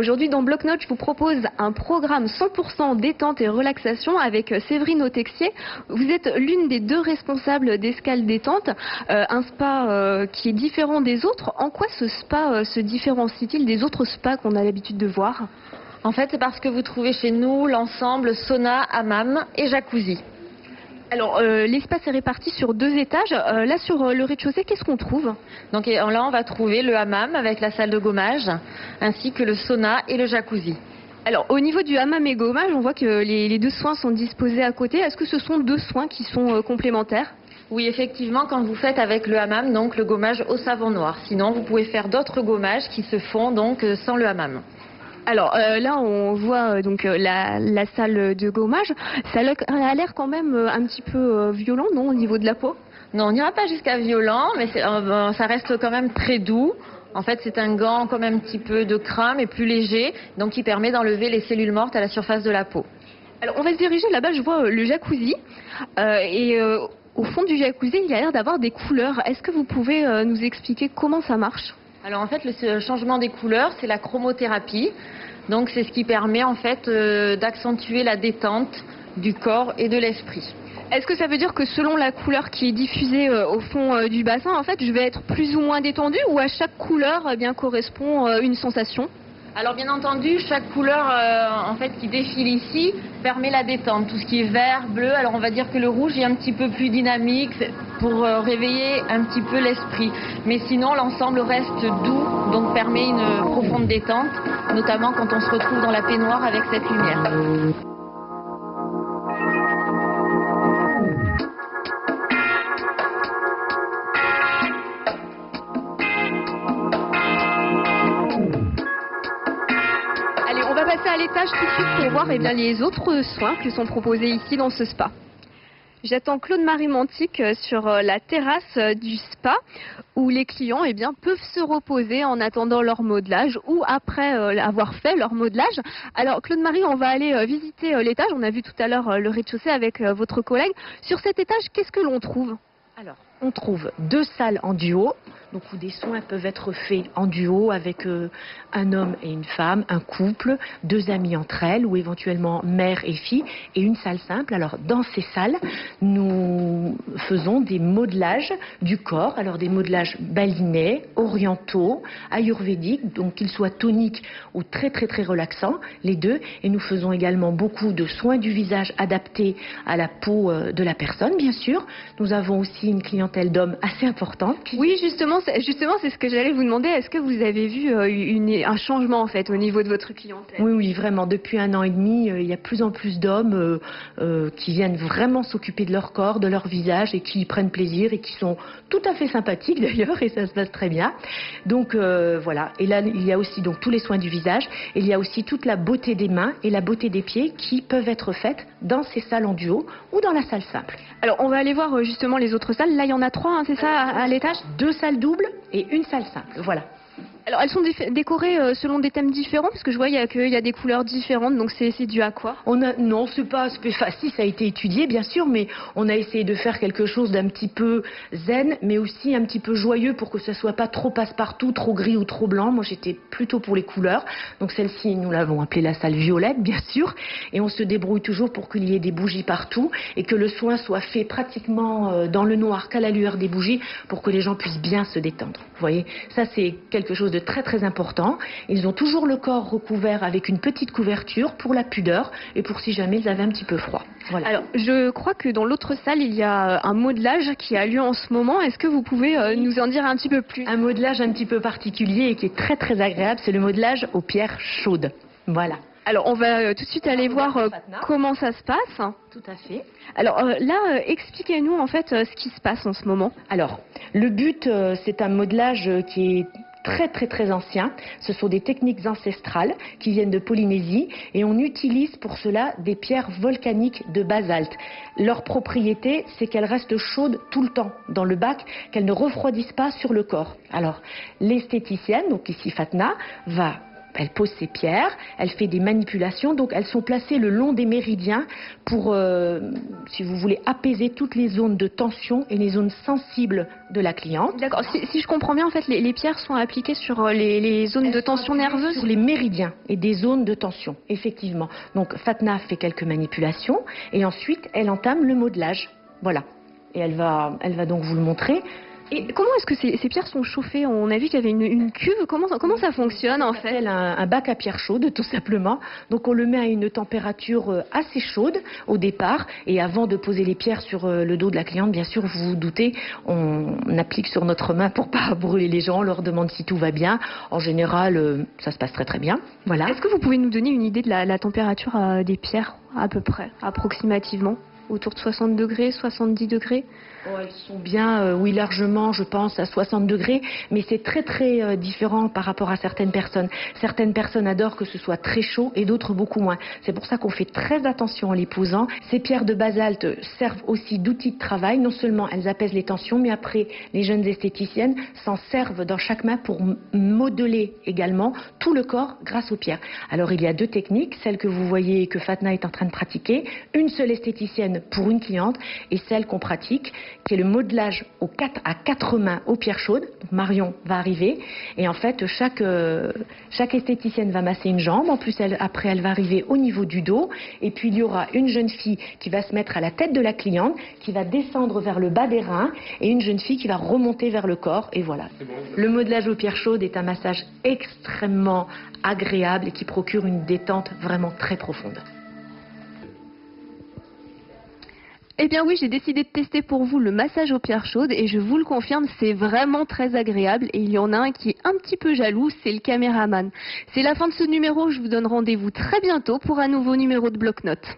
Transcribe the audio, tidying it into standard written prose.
Aujourd'hui, dans Bloc-Notes, je vous propose un programme 100% détente et relaxation avec Séverine Autexier. Vous êtes l'une des deux responsables d'Escale Détente, un spa qui est différent des autres. En quoi ce spa se différencie-t-il des autres spas qu'on a l'habitude de voir? En fait, c'est parce que vous trouvez chez nous l'ensemble sauna, hammam et jacuzzi. Alors, l'espace est réparti sur 2 étages. Là, sur le rez-de-chaussée, qu'est-ce qu'on trouve? Donc là, on va trouver le hammam avec la salle de gommage, ainsi que le sauna et le jacuzzi. Alors, au niveau du hammam et gommage, on voit que les 2 soins sont disposés à côté. Est-ce que ce sont 2 soins qui sont complémentaires? Oui, effectivement, quand vous faites avec le hammam, donc le gommage au savon noir. Sinon, vous pouvez faire d'autres gommages qui se font donc sans le hammam. Alors là, on voit donc la salle de gommage. Ça a l'air quand même un petit peu violent, non, au niveau de la peau? Non, on n'ira pas jusqu'à violent, mais ça reste quand même très doux. En fait, c'est un gant comme un petit peu de crin, mais plus léger, donc qui permet d'enlever les cellules mortes à la surface de la peau. Alors, on va se diriger là-bas, je vois le jacuzzi. Au fond du jacuzzi, il y a l'air d'avoir des couleurs. Est-ce que vous pouvez nous expliquer comment ça marche? Alors en fait, le changement des couleurs, c'est la chromothérapie. Donc c'est ce qui permet en fait d'accentuer la détente du corps et de l'esprit. Est-ce que ça veut dire que selon la couleur qui est diffusée au fond du bassin, en fait, je vais être plus ou moins détendue, ou à chaque couleur correspond une sensation? Alors bien entendu, chaque couleur en fait qui défile ici permet la détente. Tout ce qui est vert, bleu, alors on va dire que le rouge est un petit peu plus dynamique pour réveiller un petit peu l'esprit. Mais sinon l'ensemble reste doux, donc permet une profonde détente, notamment quand on se retrouve dans la peignoir avec cette lumière. On va passer à l'étage tout de suite pour voir les autres soins qui sont proposés ici dans ce spa. J'attends Claude-Marie Mantic sur la terrasse du spa où les clients peuvent se reposer en attendant leur modelage ou après avoir fait leur modelage. Alors Claude-Marie, on va aller visiter l'étage. On a vu tout à l'heure le rez-de-chaussée avec votre collègue. Sur cet étage, qu'est-ce que l'on trouve? Alors, on trouve 2 salles en duo, donc où des soins peuvent être faits en duo avec un homme et une femme, un couple, 2 amies entre elles, ou éventuellement mère et fille, et une salle simple. Alors, dans ces salles, nous faisons des modelages du corps, alors des modelages balinais, orientaux, ayurvédiques, donc qu'ils soient toniques ou très très très relaxants, les deux, et nous faisons également beaucoup de soins du visage adaptés à la peau de la personne, bien sûr. Nous avons aussi une clientèle d'hommes assez importante. Oui, justement, c'est ce que j'allais vous demander. Est-ce que vous avez vu un changement en fait au niveau de votre clientèle? Oui, vraiment. Depuis 1 an et demi, il y a plus en plus d'hommes qui viennent vraiment s'occuper de leur corps, de leur visage et qui y prennent plaisir et qui sont tout à fait sympathiques d'ailleurs et ça se passe très bien. Donc voilà. Et là, il y a aussi donc tous les soins du visage. Et il y a aussi toute la beauté des mains et la beauté des pieds qui peuvent être faites dans ces salles en duo ou dans la salle simple. Alors, on va aller voir justement les autres salles. Là, il y en a 3, hein, c'est ça, à l'étage? 2 salles doubles et une salle simple. Voilà. Alors, elles sont décorées selon des thèmes différents, parce que je vois qu'il y a des couleurs différentes, donc c'est dû à quoi? Non, c'est pas facile, ça a été étudié, bien sûr, mais on a essayé de faire quelque chose d'un petit peu zen, mais aussi un petit peu joyeux pour que ça soit pas trop passe-partout, trop gris ou trop blanc. Moi, j'étais plutôt pour les couleurs. Donc, celle-ci, nous l'avons appelée la salle violette, bien sûr, et on se débrouille toujours pour qu'il y ait des bougies partout et que le soin soit fait pratiquement dans le noir qu'à la lueur des bougies pour que les gens puissent bien se détendre. Vous voyez, ça, c'est quelque chose de très très important. Ils ont toujours le corps recouvert avec une petite couverture pour la pudeur et pour si jamais ils avaient un petit peu froid. Voilà. Alors, je crois que dans l'autre salle, il y a un modelage qui a lieu en ce moment. Est-ce que vous pouvez nous en dire un petit peu plus? Un modelage un petit peu particulier et qui est très très agréable, c'est le modelage aux pierres chaudes. Voilà. Alors, on va tout de suite aller voir comment ça se passe. Tout à fait. Alors là, expliquez-nous en fait ce qui se passe en ce moment. Alors, le but, c'est un modelage qui est très très très ancien. Ce sont des techniques ancestrales qui viennent de Polynésie et on utilise pour cela des pierres volcaniques de basalte. Leur propriété, c'est qu'elles restent chaudes tout le temps dans le bac, qu'elles ne refroidissent pas sur le corps. Alors, l'esthéticienne, donc ici Fatna, va elle pose ses pierres, elle fait des manipulations, donc elles sont placées le long des méridiens pour, si vous voulez, apaiser toutes les zones de tension et les zones sensibles de la cliente. D'accord. Si je comprends bien, en fait, les pierres sont appliquées sur les zones de tension nerveuse. Sur les méridiens et des zones de tension, effectivement. Donc Fatna fait quelques manipulations et ensuite elle entame le modelage. Voilà. Et elle va donc vous le montrer. Et comment est-ce que ces pierres sont chauffées? On a vu qu'il y avait une cuve. Comment ça fonctionne en fait? Un bac à pierres chaudes, tout simplement. Donc on le met à une température assez chaude au départ. Et avant de poser les pierres sur le dos de la cliente, bien sûr, vous vous doutez, on applique sur notre main pour pas brûler les gens. On leur demande si tout va bien. En général, ça se passe très très bien. Voilà. Est-ce que vous pouvez nous donner une idée de la température des pierres, à peu près, approximativement? Autour de 60 degrés, 70 degrés? Oh, elles sont bien, oui, largement, je pense, à 60 degrés, mais c'est très très différent par rapport à certaines personnes. Certaines personnes adorent que ce soit très chaud et d'autres beaucoup moins. C'est pour ça qu'on fait très attention en les posant. Ces pierres de basalte servent aussi d'outils de travail. Non seulement elles apaisent les tensions, mais après, les jeunes esthéticiennes s'en servent dans chaque main pour modeler également tout le corps grâce aux pierres. Alors il y a deux techniques, celle que vous voyez que Fatna est en train de pratiquer, une seule esthéticienne pour une cliente, et celle qu'on pratique, qui est le modelage à quatre mains aux pierres chaudes. Donc Marion va arriver et en fait chaque esthéticienne va masser une jambe. En plus après elle va arriver au niveau du dos et puis il y aura une jeune fille qui va se mettre à la tête de la cliente, qui va descendre vers le bas des reins et une jeune fille qui va remonter vers le corps et voilà. Le modelage aux pierres chaudes est un massage extrêmement agréable et qui procure une détente vraiment très profonde. Eh bien oui, j'ai décidé de tester pour vous le massage aux pierres chaudes et je vous le confirme, c'est vraiment très agréable et il y en a un qui est un petit peu jaloux, c'est le caméraman. C'est la fin de ce numéro, je vous donne rendez-vous très bientôt pour un nouveau numéro de Bloc-Notes.